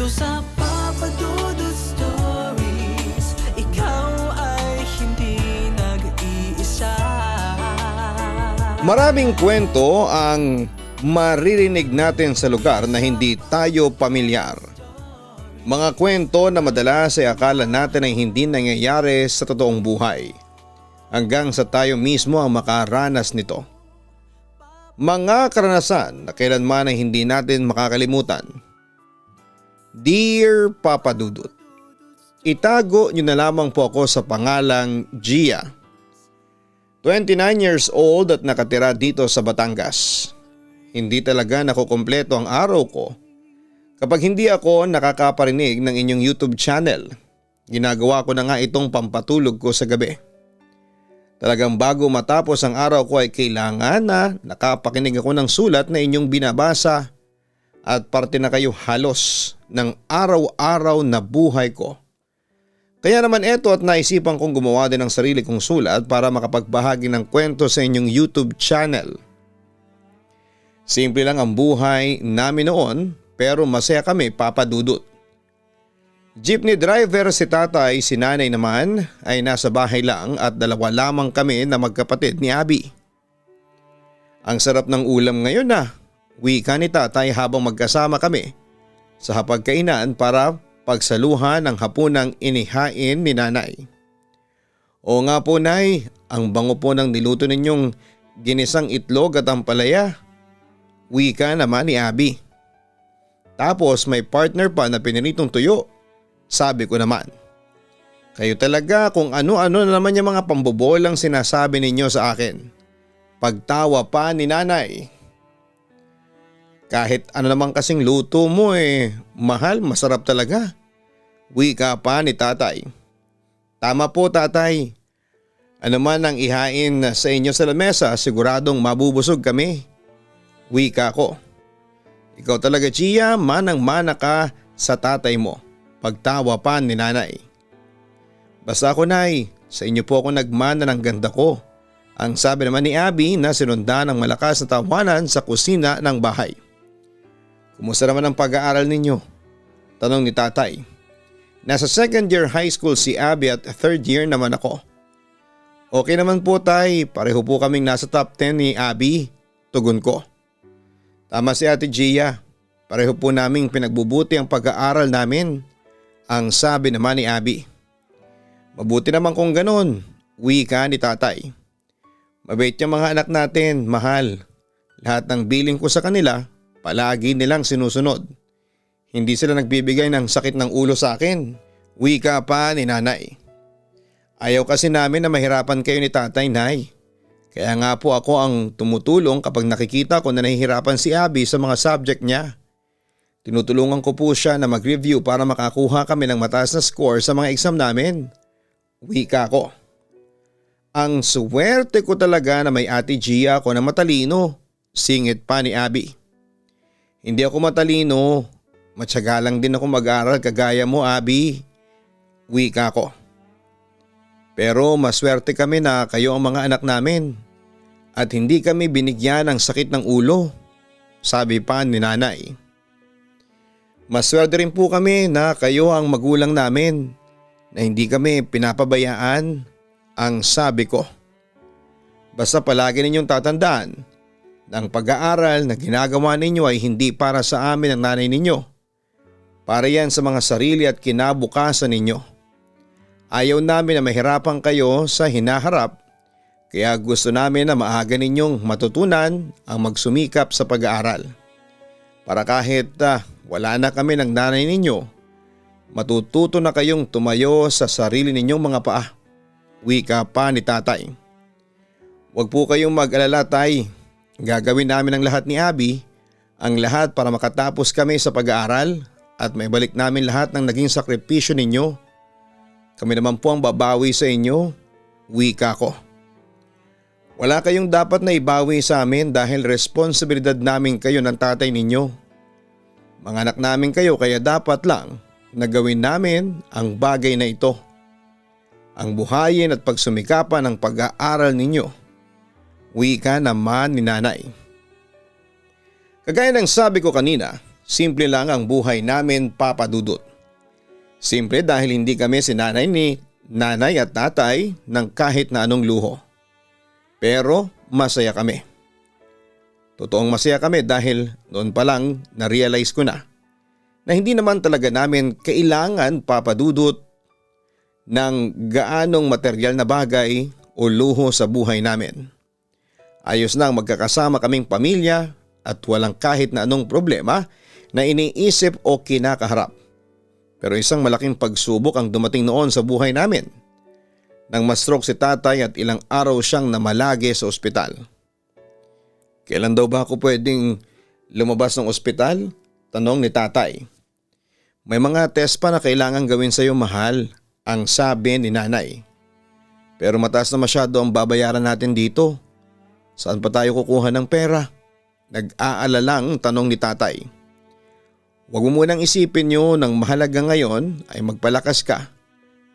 sa Papa Dudut Stories, ikaw ay hindi nag-iisa. Maraming kwento ang maririnig natin sa lugar na hindi tayo pamilyar. Mga kwento na madalas ay akala natin ay hindi nangyayari sa totoong buhay, hanggang sa tayo mismo ang makaranas nito. Mga karanasan na kailanman ay hindi natin makakalimutan. Dear Papa Dudut, itago niyo na lamang po ako sa pangalang Gia. 29 years old at nakatira dito sa Batangas. Hindi talaga nakukumpleto ang araw ko kapag hindi ako nakakaparinig ng inyong YouTube channel. Ginagawa ko na nga itong pampatulog ko sa gabi. Talagang bago matapos ang araw ko ay kailangan na nakapakinig ako ng sulat na inyong binabasa at parte na kayo halos ng araw-araw na buhay ko. Kaya naman eto at naisipan kong gumawa din ng sarili kong sulat para makapagbahagi ng kwento sa inyong YouTube channel. Simple lang ang buhay namin noon pero masaya kami, Papa Dudut. Jeepney driver si tatay, si nanay naman ay nasa bahay lang at dalawa lamang kami na magkapatid ni Abby. Ang sarap ng ulam ngayon na, wika ni tatay habang magkasama kami sa hapagkainan para pagsaluhan ng hapunang inihain ni nanay. O nga po nay, ang bango po ng niluto ninyong ginisang itlog at ampalaya. Wika naman ni Abby. Tapos may partner pa na piniritong tuyo. Sabi ko naman. Kayo talaga kung ano-ano na naman yung mga pambobolang sinasabi ninyo sa akin. Pagtawa pa ni nanay. Kahit ano naman kasing luto mo mahal, masarap talaga. Wika pa ni tatay. Tama po tatay. Ano man ang ihain sa inyo sa lamesa, siguradong mabubusog kami. Wika ko. Ikaw talaga Gia, manang-mana ka sa tatay mo. Pagtawa pa ni nanay. Basta ako nay, sa inyo po ako nagmana ng ganda ko. Ang sabi naman ni Abby na sinundan ng malakas na tawanan sa kusina ng bahay. Kumusta naman ang pag-aaral ninyo? Tanong ni tatay. Nasa second year high school si Abby at third year naman ako. Okay naman po tay, pareho po kaming nasa top 10 ni Abby. Tugon ko. Tama si Ate Gia, pareho po naming pinagbubuti ang pag-aaral namin. Ang sabi naman ni Abby. Mabuti naman kung ganon, wika ni tatay. Mabait yung mga anak natin, mahal. Lahat ng billing ko sa kanila, palagi nilang sinusunod. Hindi sila nagbibigay ng sakit ng ulo sa akin. Wika pa ni nanay. Ayaw kasi namin na mahirapan kayo ni tatay, nay. Kaya nga po ako ang tumutulong kapag nakikita ko na nahihirapan si Abby sa mga subject niya. Tinutulungan ko po siya na mag-review para makakuha kami ng mataas na score sa mga exam namin. Wika ko. Ang swerte ko talaga na may Ate Gia ako na matalino. Singit pa ni Abby. Hindi ako matalino. Matyaga lang din ako mag-aral kagaya mo, Abby. Wika ko. Pero maswerte kami na kayo ang mga anak namin at hindi kami binigyan ng sakit ng ulo, sabi pa ni nanay. Maswerte rin po kami na kayo ang magulang namin na hindi kami pinapabayaan, ang sabi ko. Basta palagi ninyong tatandaan na ang pag-aaral na ginagawa ninyo ay hindi para sa amin ang nanay ninyo. Para yan sa mga sarili at kinabukasan ninyo. Ayaw namin na mahirapan kayo sa hinaharap, kaya gusto namin na maaga ninyong matutunan ang magsumikap sa pag-aaral. Para kahit wala na kami ng nanay ninyo, matututo na kayong tumayo sa sarili ninyong mga paa. Wika pa ni tatay. Huwag po kayong mag-alala tay, gagawin namin ang lahat ni Abby, ang lahat para makatapos kami sa pag-aaral at maibalik namin lahat ng naging sakripisyo ninyo. Kami naman po ang babawi sa inyo, wika ko. Wala kayong dapat na ibawi sa amin dahil responsibilidad namin kayo ng tatay ninyo. Mga anak namin kayo kaya dapat lang na gawin namin ang bagay na ito. Ang buhayin at pagsumikapan ng pag-aaral ninyo. Wika naman ni nanay. Kagaya ng sabi ko kanina, Simple lang ang buhay namin, Papa Dudut. Simple dahil hindi kami sinanay ni nanay at tatay ng kahit na anong luho. Pero masaya kami. Totoong masaya kami dahil noon pa lang na-realize ko na hindi naman talaga namin kailangan, Papa Dudut, ng gaanong material na bagay o luho sa buhay namin. Ayos nang magkakasama kaming pamilya at walang kahit na anong problema na iniisip o kinakaharap. Pero isang malaking pagsubok ang dumating noon sa buhay namin. Nang ma-stroke si tatay at ilang araw siyang namalagi sa ospital. Kailan daw ba ako pwedeng lumabas ng ospital? Tanong ni tatay. May mga test pa na kailangan gawin sa iyo, mahal, ang sabi ni nanay. Pero mataas na masyado ang babayaran natin dito. Saan pa tayo kukuha ng pera? Nag-aalalang tanong ni tatay. Huwag mo munang isipin nyo, ng mahalaga ngayon ay magpalakas ka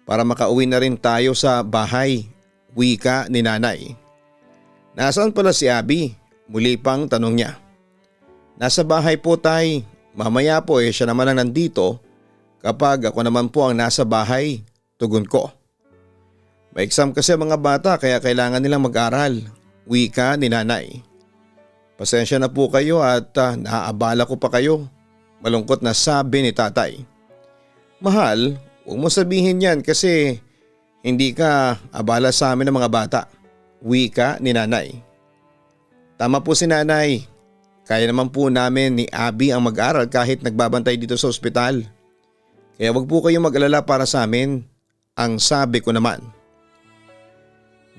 para makauwi na rin tayo sa bahay, wika ni nanay. Nasaan pala si Abby? Muli pang tanong niya. Nasa bahay po, tay. Mamaya po siya naman ang nandito kapag ako naman po ang nasa bahay, tugon ko. May exam kasi mga bata kaya kailangan nilang mag-aral, wika ni nanay. Pasensya na po kayo at naaabala ko pa kayo. Malungkot na sabi ni tatay. Mahal, huwag mo sabihin yan kasi hindi ka abala sa amin ng mga bata, wika ni nanay. Tama po si nanay. Kaya naman po namin ni Abby ang mag-aral kahit nagbabantay dito sa ospital. Kaya wag po kayong mag-alala para sa amin, ang sabi ko naman.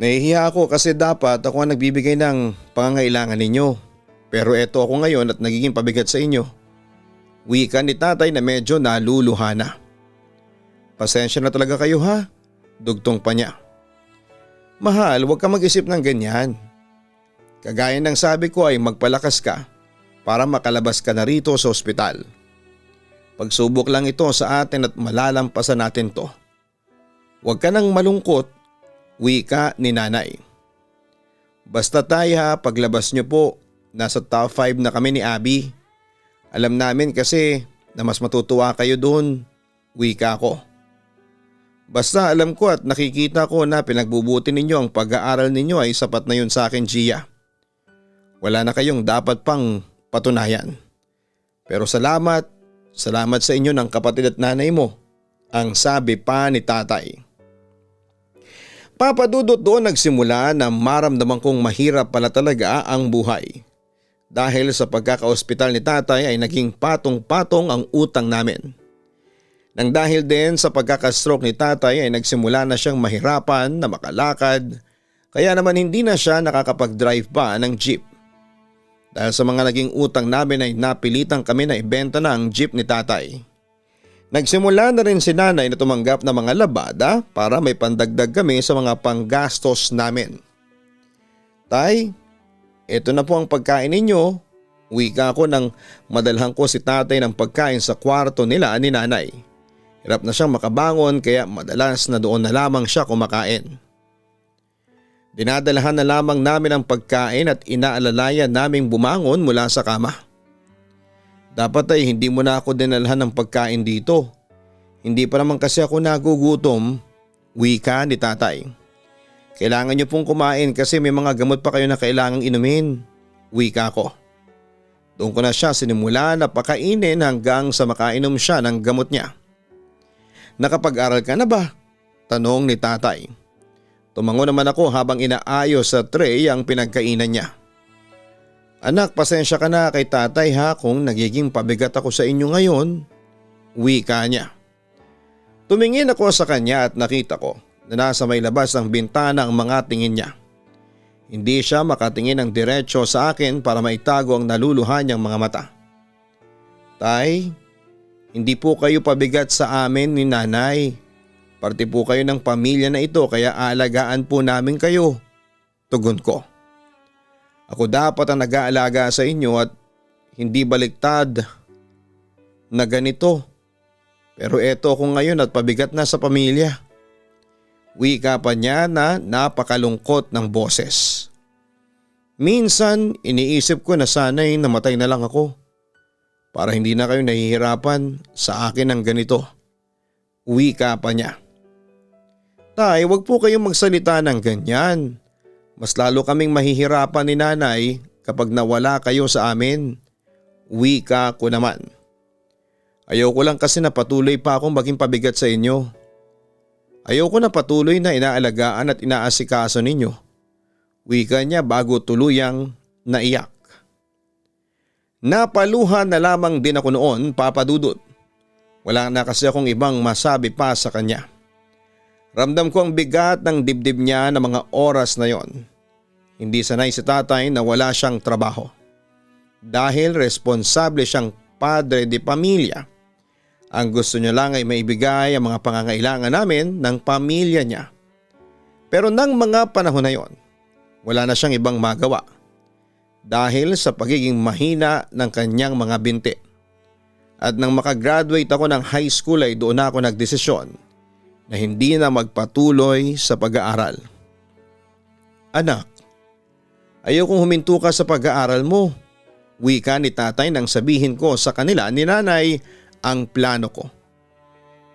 Nahihiya ako kasi dapat ako ang nagbibigay ng pangangailangan ninyo. Pero eto ako ngayon at nagiging pabigat sa inyo. Wika ni tatay na medyo naluluha na. Pasensya na talaga kayo ha, dugtong pa niya. Mahal, huwag ka mag-isip ng ganyan. Kagaya ng sabi ko ay magpalakas ka para makalabas ka na rito sa ospital. Pagsubok lang ito sa atin at malalampasan natin to. Huwag ka nang malungkot, wika ni nanay. Basta tayo ha, paglabas niyo po, nasa top 5 na kami ni Abby. Alam namin kasi na mas matutuwa kayo doon, wika ko. Basta alam ko at nakikita ko na pinagbubuti ninyo ang pag-aaral ninyo ay sapat na yun sa akin, Gia. Wala na kayong dapat pang patunayan. Pero salamat sa inyo ng kapatid at nanay mo, ang sabi pa ni tatay. Papa Dudut, doon nagsimula na maramdaman kong mahirap pala talaga ang buhay. Dahil sa pagkaka-ospital ni tatay ay naging patong-patong ang utang namin. Nang dahil din sa pagkaka-stroke ni tatay ay nagsimula na siyang mahirapan na makalakad, kaya naman hindi na siya nakakapag-drive pa ng jeep. Dahil sa mga naging utang namin ay napilitan kami na ibenta na ang jeep ni tatay. Nagsimula na rin si nanay na tumanggap ng mga labada para may pandagdag kami sa mga panggastos namin. Tay, eto na po ang pagkain ninyo, wika ko nang madalhan ko si tatay ng pagkain sa kwarto nila ni nanay. Hirap na siyang makabangon kaya madalas na doon na lamang siya kumakain. Dinadalahan na lamang namin ang pagkain at inaalalayan naming bumangon mula sa kama. Dapat ay hindi mo na ako dinalhan ng pagkain dito. Hindi pa naman kasi ako nagugutom, wika ni tatay. Kailangan niyo pong kumain kasi may mga gamot pa kayo na kailangang inumin, wika ko. Doon ko na siya sinimula na pakainin hanggang sa makainom siya ng gamot niya. Nakapag-aral ka na ba? Tanong ni tatay. Tumango naman ako habang inaayos sa tray ang pinagkainan niya. Anak, pasensya ka na kay tatay ha kung nagiging pabigat ako sa inyo ngayon, wika niya. Tumingin ako sa kanya at nakita ko na nasa may labas ng bintana ang mga tingin niya. Hindi siya makatingin ng diretso sa akin para maitago ang naluluhan niyang mga mata. Tay, hindi po kayo pabigat sa amin ni nanay. Parte po kayo ng pamilya na ito kaya aalagaan po namin kayo, tugon ko. Ako dapat ang nag-aalaga sa inyo at hindi baliktad na ganito. Pero eto ako ngayon at pabigat na sa pamilya. Wika pa niya na napakalungkot ng boses. Minsan iniisip ko na sana'y namatay na lang ako para hindi na kayo nahihirapan sa akin ng ganito. Wika pa niya. Tay, wag po kayong magsalita ng ganyan. Mas lalo kaming mahihirapan ni nanay kapag nawala kayo sa amin. Wika ko naman. Ayoko lang kasi na patuloy pa akong maging pabigat sa inyo. Ayoko na patuloy na inaalagaan at inaasikaso ninyo. Wika niya bago tuluyang naiyak. Napaluha na lamang din ako noon, Papa Dudut. Wala na kasi akong ibang masabi pa sa kanya. Ramdam ko ang bigat ng dibdib niya ng mga oras na yon. Hindi sanay si tatay na wala siyang trabaho. Dahil responsable siyang padre de pamilya. Ang gusto niya lang ay maibigay ang mga pangangailangan namin ng pamilya niya. Pero nang mga panahon na yon, wala na siyang ibang magawa. Dahil sa pagiging mahina ng kanyang mga binti. At nang makagraduate ako ng high school ay doon ako nagdesisyon na hindi na magpatuloy sa pag-aaral. Anak, ayokong huminto ka sa pag-aaral mo. Wika ni tatay nang sabihin ko sa kanila ni nanay ang plano ko.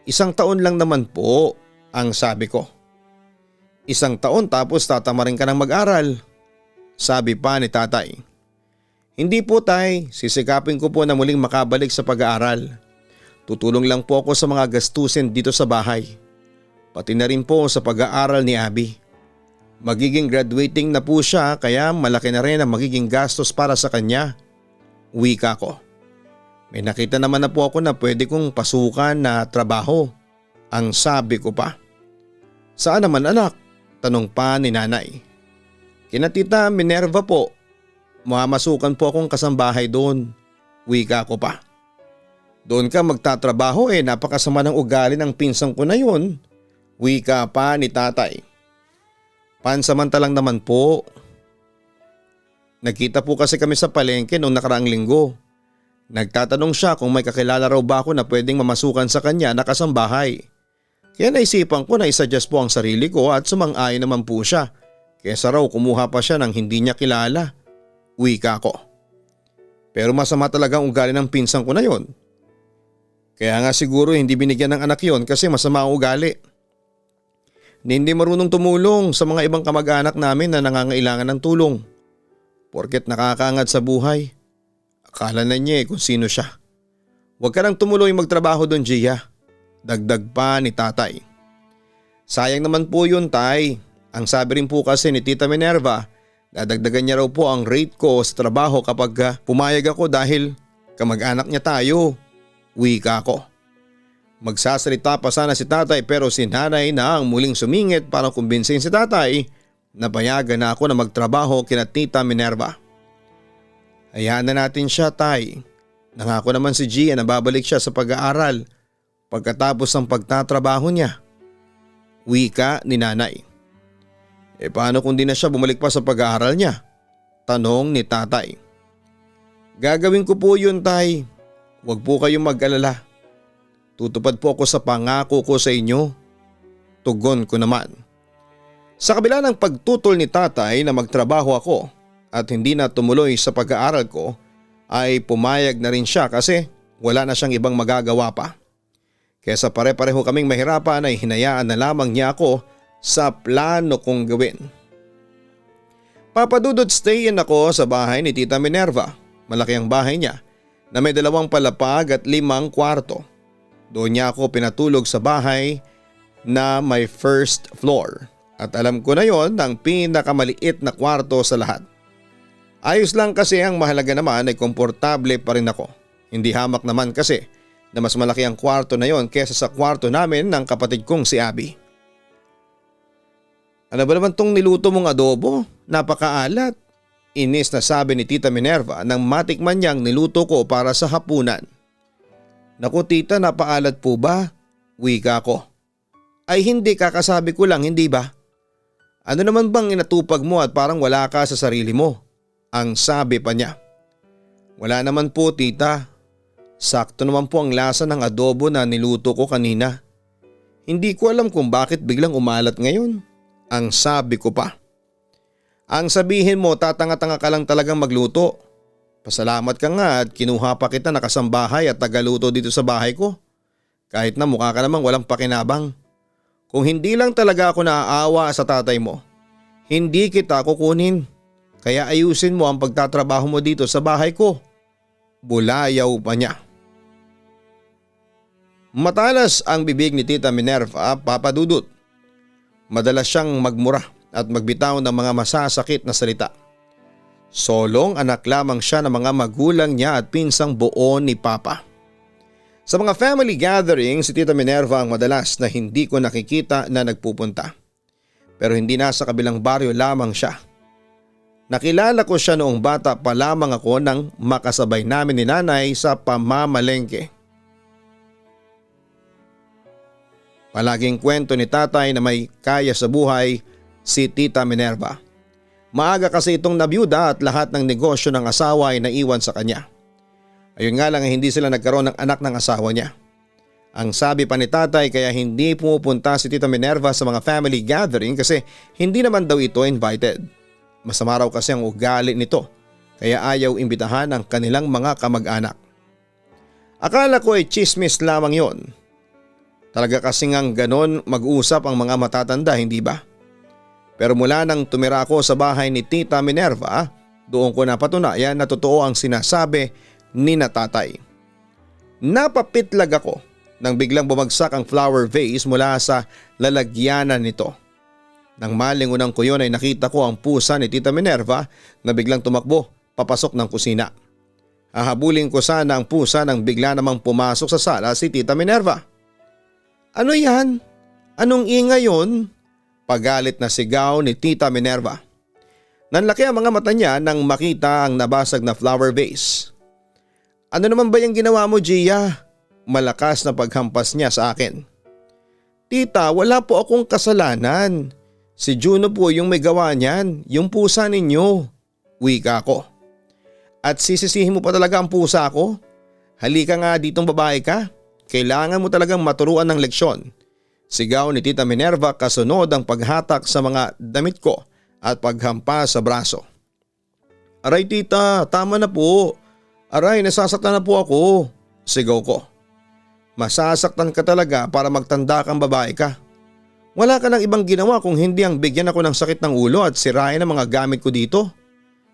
1 taon lang naman po ang sabi ko. 1 taon tapos tatamarin ka ng mag-aral. Sabi pa ni tatay. Hindi po tay, sisikapin ko po na muling makabalik sa pag-aaral. Tutulong lang po ako sa mga gastusin dito sa bahay. Pati na rin po sa pag-aaral ni Abby. Magiging graduating na po siya kaya malaki na rin ang magiging gastos para sa kanya. Wika ko. May nakita naman na po ako na pwede kong pasukan na trabaho. Ang sabi ko pa. Saan naman anak? Tanong pa ni nanay. Kina Tita Minerva po. Mamasukan po akong kasambahay doon. Wika ko pa. Doon ka magtatrabaho napakasama ng ugali ng pinsang ko na yun. Wika pa ni tatay. Pansamantalang naman po. Nagkita po kasi kami sa palengke noong nakaraang linggo. Nagtatanong siya kung may kakilala raw ba ako na pwedeng mamasukan sa kanya na kasambahay. Kaya naisipan ko na isuggest po ang sarili ko at sumang-ayon naman po siya. Kesa raw kumuha pa siya ng hindi niya kilala. Wika ko. Pero masama talaga ang ugali ng pinsang ko na yon. Kaya nga siguro hindi binigyan ng anak yon kasi masama ang ugali. Hindi marunong tumulong sa mga ibang kamag-anak namin na nangangailangan ng tulong. Porket nakakaangat sa buhay. Akala na niya kung sino siya. Huwag ka nang tumuloy magtrabaho doon, Gia. Dagdag pa ni tatay. Sayang naman po yun, tay. Ang sabi rin po kasi ni Tita Minerva, dadagdagan niya raw po ang rate ko sa trabaho kapag pumayag ako dahil kamag-anak niya tayo. Wika ko. Magsasalita pa sana si tatay pero si nanay na ang muling sumingit para kumbinsin si tatay na payagan na ako na magtrabaho kina Tita Minerva. Hayaan na natin siya, tay. Nangako naman si Gia na babalik siya sa pag-aaral pagkatapos ng pagtatrabaho niya. Wika ni nanay. Paano kung di na siya bumalik pa sa pag-aaral niya? Tanong ni tatay. Gagawin ko po yun, tay. Huwag po kayong mag-alala. Tutupad po ako sa pangako ko sa inyo. Tugon ko naman. Sa kabila ng pagtutol ni tatay na magtrabaho ako at hindi na tumuloy sa pag-aaral ko ay pumayag na rin siya kasi wala na siyang ibang magagawa pa. Kesa pare-pareho kaming mahirapan ay hinayaan na lamang niya ako sa plano kong gawin. Papadudod stay in ako sa bahay ni Tita Minerva. Malaki ang bahay niya na may 2 palapag at 5 kwarto. Doon niya ako pinatulog sa bahay na may first floor. At alam ko na yon ang pinakamaliit na kwarto sa lahat. Ayos lang kasi ang mahalaga naman ay komportable pa rin ako. Hindi hamak naman kasi na mas malaki ang kwarto na yon kesa sa kwarto namin ng kapatid kong si Abby. Ano ba naman tong niluto mong adobo? Napakaalat. Inis na sabi ni Tita Minerva nang matikman niyang niluto ko para sa hapunan. Naku tita, napaalat po ba? Wika ko. Ay hindi, kakasabi ko lang, hindi ba? Ano naman bang inatupag mo at parang wala ka sa sarili mo? Ang sabi pa niya. Wala naman po tita. Sakto naman po ang lasa ng adobo na niluto ko kanina. Hindi ko alam kung bakit biglang umalat ngayon. Ang sabi ko pa. Ang sabihin mo tatanga-tanga ka lang talagang magluto. Pasalamat ka nga at kinuha pa kita na kasambahay at tagaluto dito sa bahay ko. Kahit na mukha ka namang walang pakinabang. Kung hindi lang talaga ako naaawa sa tatay mo, hindi kita kukunin. Kaya ayusin mo ang pagtatrabaho mo dito sa bahay ko. Bulayaw pa niya. Matalas ang bibig ni Tita Minerva, Papa Dudut. Madalas siyang magmura at magbitaw ng mga masasakit na salita. Solong anak lamang siya ng mga magulang niya at pinsang buo ni Papa. Sa mga family gathering, si Tita Minerva ang madalas na hindi ko nakikita na nagpupunta. Pero hindi na sa kabilang baryo lamang siya. Nakilala ko siya noong bata pa lamang ako nang makasabay namin ni nanay sa pamamalengke. Palaging kwento ni tatay na may kaya sa buhay si Tita Minerva. Maaga kasi itong nabiyuda at lahat ng negosyo ng asawa ay naiwan sa kanya. Ayun nga lang hindi sila nagkaroon ng anak ng asawa niya. Ang sabi pa ni tatay kaya hindi pumupunta si Tita Minerva sa mga family gathering kasi hindi naman daw ito invited. Masama raw kasi ang ugali nito kaya ayaw imbitahan ang kanilang mga kamag-anak. Akala ko ay chismis lamang yon. Talaga kasing ang ganon mag-usap ang mga matatanda, hindi ba? Pero mula nang tumira ako sa bahay ni Tita Minerva, doon ko napatunayan na totoo ang sinasabi ni na tatay. Napapitlag ako nang biglang bumagsak ang flower vase mula sa lalagyanan nito. Nang malingunan ko yun ay nakita ko ang pusa ni Tita Minerva na biglang tumakbo papasok ng kusina. Hahabulin ko sana ang pusa nang bigla namang pumasok sa sala si Tita Minerva. Ano yan? Anong ingay yun? Pagalit na sigaw ni Tita Minerva. Nanlaki ang mga mata niya nang makita ang nabasag na flower vase. Ano naman ba yung ginawa mo, Gia? Malakas na paghampas niya sa akin. Tita, wala po akong kasalanan. Si Juno po yung may gawa niyan, yung pusa ninyo. Wika ko. At sisisihin mo pa talaga ang pusa ko? Halika nga ditong babae ka. Kailangan mo talagang maturuan ng leksyon. Sigaw ni Tita Minerva kasunod ang paghatak sa mga damit ko at paghampas sa braso. Aray tita, tama na po. Aray, nasasaktan na po ako. Sigaw ko. Masasaktan ka talaga para magtanda kang babae ka. Wala ka nang ibang ginawa kung hindi ang bigyan ako ng sakit ng ulo at sirain ang mga gamit ko dito.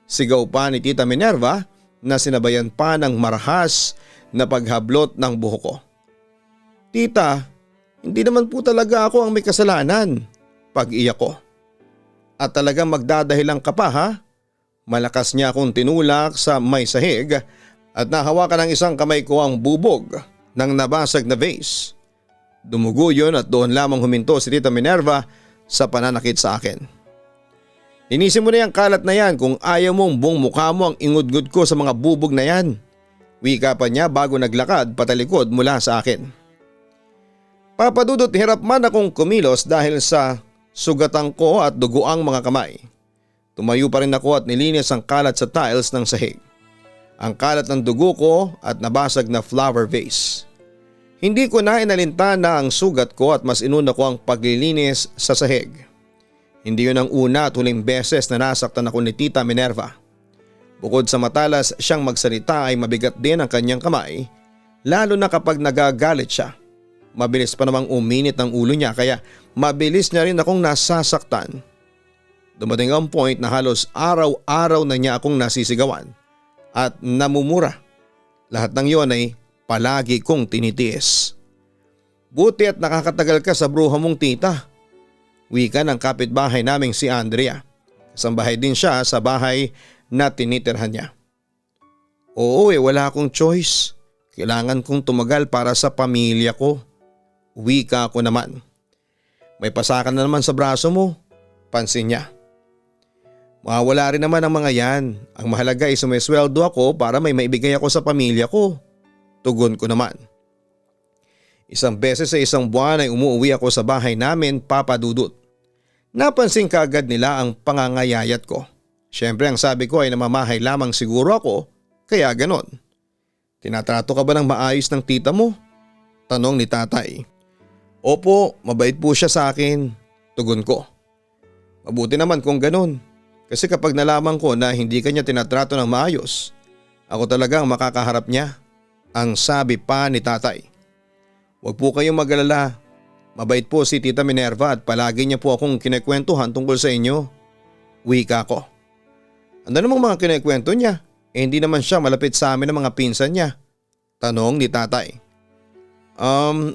Sigaw pa ni Tita Minerva na sinabayan pa ng marahas na paghablot ng buhok ko. Tita, hindi naman po talaga ako ang may kasalanan. Pag-iyak ko. At talagang magdadahilan ka pa ha? Malakas niya akong tinulak sa may sahig at nahawakan ng isang kamay ko ang bubog ng nabasag na vase. Dumugo yun at doon lamang huminto si Tita Minerva sa pananakit sa akin. Inisin mo na yung kalat na yan kung ayaw mong buong mukha mo ang ingudgud ko sa mga bubog na yan. Wika pa niya bago naglakad patalikod mula sa akin. Papa Dudut, hirap man akong kumilos dahil sa sugatan ko at duguang mga kamay. Tumayo pa rin ako at nilinis ang kalat sa tiles ng sahig. Ang kalat ng dugo ko at nabasag na flower vase. Hindi ko na inalinta na ang sugat ko at mas inuna ko ang paglilinis sa sahig. Hindi yun ang una at huling beses na nasaktan ako ni Tita Minerva. Bukod sa matalas siyang magsalita ay mabigat din ang kanyang kamay, lalo na kapag nagagalit siya. Mabilis pa namang uminit ang ulo niya kaya mabilis niya rin akong nasasaktan. Dumating ang point na halos araw-araw na niya akong nasisigawan at namumura. Lahat ng iyon ay palagi kong tinitiis. Buti at nakakatagal ka sa bruha mong tita. Wika ng kapitbahay naming si Andrea. Kasambahay din siya sa bahay na tinitirhan niya. Oo wala akong choice. Kailangan kong tumagal para sa pamilya ko. Wika ko naman. May pasakan na naman sa braso mo. Pansin niya. Mawawala rin naman ang mga yan. Ang mahalaga ay sumisweldo ako para may maibigay ako sa pamilya ko. Tugon ko naman. Isang beses sa isang buwan ay umuwi ako sa bahay namin, Papa Dudut. Napansin kaagad nila ang pangangayayat ko. Siyempre ang sabi ko ay namamahay lamang siguro ako, kaya ganon. Tinatrato ka ba ng maayos ng tita mo? Tanong ni tatay. Opo, mabait po siya sa akin. Tugon ko. Mabuti naman kung ganon. Kasi kapag nalaman ko na hindi kanya tinatrato ng maayos, Ako talagang makakaharap niya, ang sabi pa ni tatay. Huwag po kayong mag-alala. Mabait po si Tita Minerva at palagi niya po akong kinekwentuhan tungkol sa inyo. Wika ko. Ano namang mga kinekwento niya? Hindi naman siya malapit sa amin ng mga pinsan niya. Tanong ni tatay.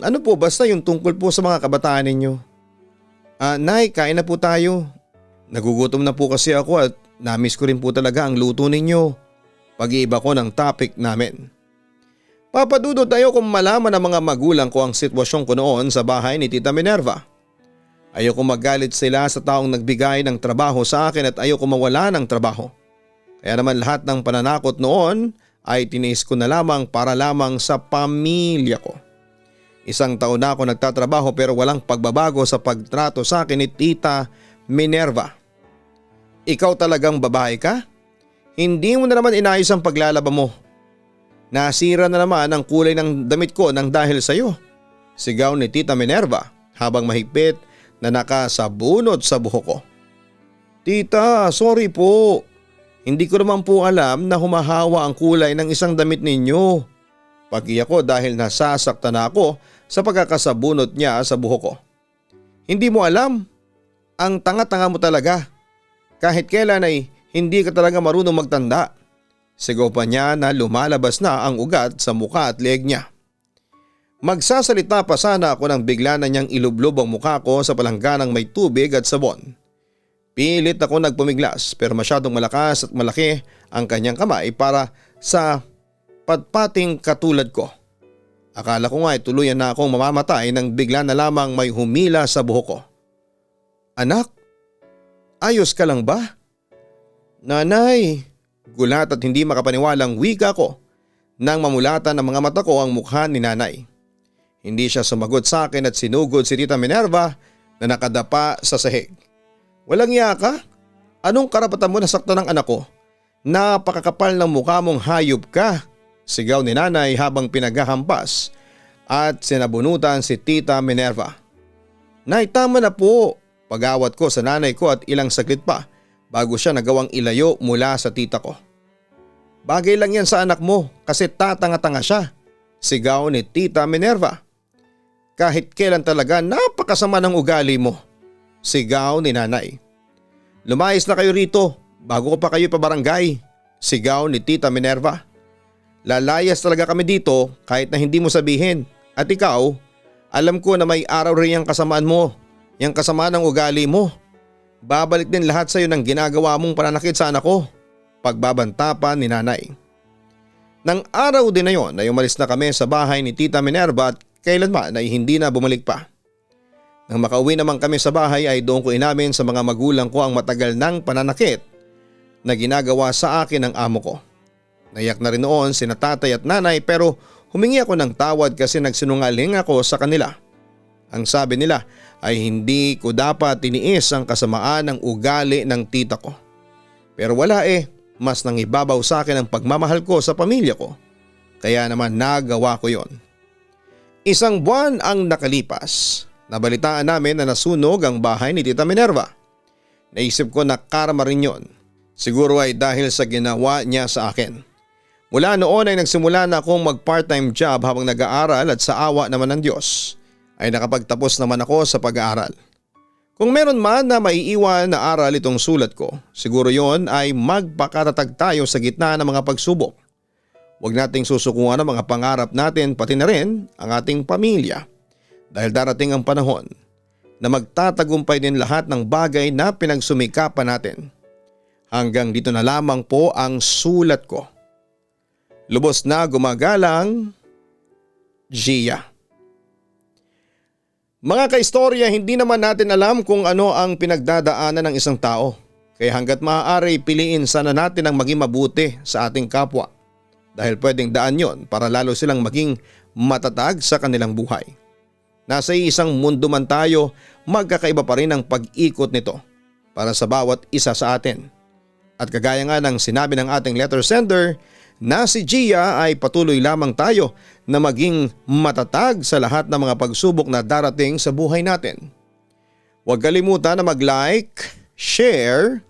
Ano po basta yung tungkol po sa mga kabataan ninyo? Nay, kain na po tayo. Nagugutom na po kasi ako at namiss ko rin po talaga ang luto ninyo. Pag-iiba ko ng topic namin. Papadudod tayo kung malaman ng mga magulang ko ang sitwasyon ko noon sa bahay ni Tita Minerva. Ayoko magalit sila sa taong nagbigay ng trabaho sa akin at ayoko mawala ng trabaho. Kaya naman lahat ng pananakot noon ay tiniis ko na lamang para lamang sa pamilya ko. 1 taon na ako nagtatrabaho pero walang pagbabago sa pagtrato sa akin ni Tita Minerva. Ikaw talagang babae ka? Hindi mo na naman inayos ang paglalaba mo. Nasira na naman ang kulay ng damit ko nang dahil sa iyo. Sigaw ni Tita Minerva habang mahigpit na nakasabunod sa buhok ko. Tita, sorry po. Hindi ko naman po alam na humahawa ang kulay ng isang damit ninyo. Pag-iyak ko dahil nasasaktan na ako sa pagkakasabunot niya sa buhok ko. Hindi mo alam? Ang tanga-tanga mo talaga. Kahit kailan ay hindi ka talaga marunong magtanda. Sigaw pa niya na lumalabas na ang ugat sa mukha at leeg niya. Magsasalita pa sana ako nang bigla na niyang ilublob ang mukha ko sa palangganang may tubig at sabon. Pilit ako nagpumiglas pero masyadong malakas at malaki ang kanyang kamay para sa patpating katulad ko. Akala ko nga ay tuluyan na akong mamamatay nang bigla na lamang may humila sa buhok ko. Anak, ayos ka lang ba? Nanay, gulat at hindi makapaniwalang wika ko nang mamulatan ng mga mata ko ang mukha ni nanay. Hindi siya sumagot sa akin at sinugod si Tita Minerva na nakadapa sa sahig. Walang iya ka? Anong karapatan mo na saktan ng anak ko? Napakakapal ng mukha mong hayop ka. Sigaw ni nanay habang pinaghahampas at sinabunutan si Tita Minerva. Nay, tama na po. Pag-awat ko sa nanay ko at ilang saglit pa bago siya nagawang ilayo mula sa tita ko. Bagay lang yan sa anak mo kasi tatanga-tanga siya. Sigaw ni Tita Minerva. Kahit kailan talaga napakasama ng ugali mo. Sigaw ni nanay. Lumayas na kayo rito bago ko pa kayo pabarangay. Sigaw ni Tita Minerva. Lalayas talaga kami dito kahit na hindi mo sabihin. At ikaw, alam ko na may araw rin yung kasamaan mo. Yung kasamaan ng ugali mo. Babalik din lahat sa iyo ng ginagawa mong pananakit sa anak ko. Pagbabanta pa ni nanay. Nang araw din na yon ay umalis na kami sa bahay ni Tita Minerva at kailanman ay hindi na bumalik pa. Nang makauwi naman kami sa bahay ay doon ko inamin sa mga magulang ko ang matagal ng pananakit na ginagawa sa akin ng amo ko. Naiyak na rin noon sina tatay at nanay pero humingi ako ng tawad kasi nagsinungaling ako sa kanila. Ang sabi nila ay hindi ko dapat tiniis ang kasamaan ng ugali ng tita ko. Pero wala mas nangibabaw sa akin ang pagmamahal ko sa pamilya ko. Kaya naman nagawa ko yon. 1 buwan ang nakalipas. Nabalitaan namin na nasunog ang bahay ni Tita Minerva. Naisip ko na karma rin yon. Siguro ay dahil sa ginawa niya sa akin. Mula noon ay nagsimula na akong mag part-time job habang nag-aaral at sa awa naman ng Diyos ay nakapagtapos naman ako sa pag-aaral. Kung meron man na maiiwan na aral itong sulat ko, siguro yon ay magpakatatag tayo sa gitna ng mga pagsubok. Huwag nating susukuan ang mga pangarap natin pati na rin ang ating pamilya dahil darating ang panahon na magtatagumpay din lahat ng bagay na pinagsumikapan natin. Hanggang dito na lamang po ang sulat ko. Lubos na gumagalang, Gia. Mga kaistorya, hindi naman natin alam kung ano ang pinagdadaanan ng isang tao. Kaya hanggat maaari piliin sana natin ang maging mabuti sa ating kapwa. Dahil pwedeng daan yon para lalo silang maging matatag sa kanilang buhay. Nasa isang mundo man tayo, magkakaiba pa rin ang pag-ikot nito para sa bawat isa sa atin. At kagaya nga ng sinabi ng ating letter sender na si Gia ay patuloy lamang tayo na maging matatag sa lahat ng mga pagsubok na darating sa buhay natin. Huwag kalimutan na mag-like, share,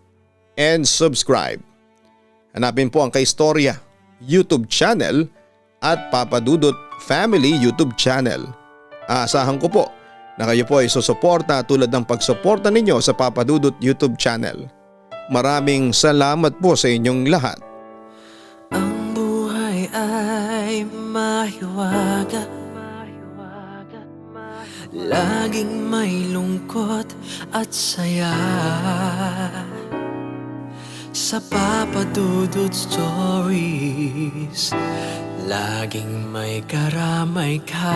and subscribe. Hanapin po ang kaistorya YouTube channel at Papa Dudut Family YouTube channel. Aasahan ko po na kayo po ay susuporta tulad ng pagsuporta ninyo sa Papa Dudut YouTube channel. Maraming salamat po sa inyong lahat. Ang buhay ay mahiwaga, laging may lungkot at saya. Sa Papa Dudut Stories, laging may karamay ka.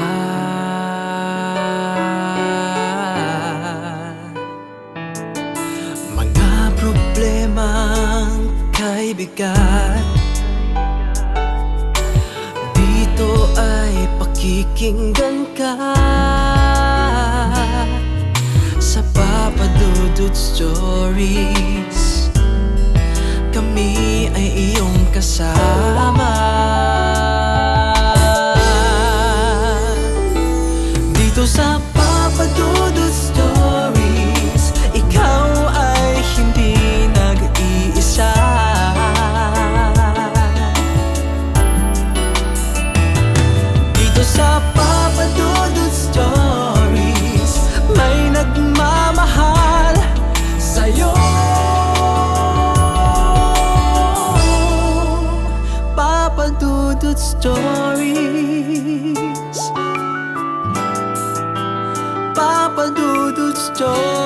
Mga problemang kaibigan, dito ay pakikinggan ka. Sa Papa Dudut Stories, kami ay iyong kasama. Dito sa Papa Dudut Stories, ikaw ay hindi nag-iisa. Dito sa Papa Dudut Stories, may nagmamahal sa'yo. Papa Dudut Stories, Papa Dudut Stories.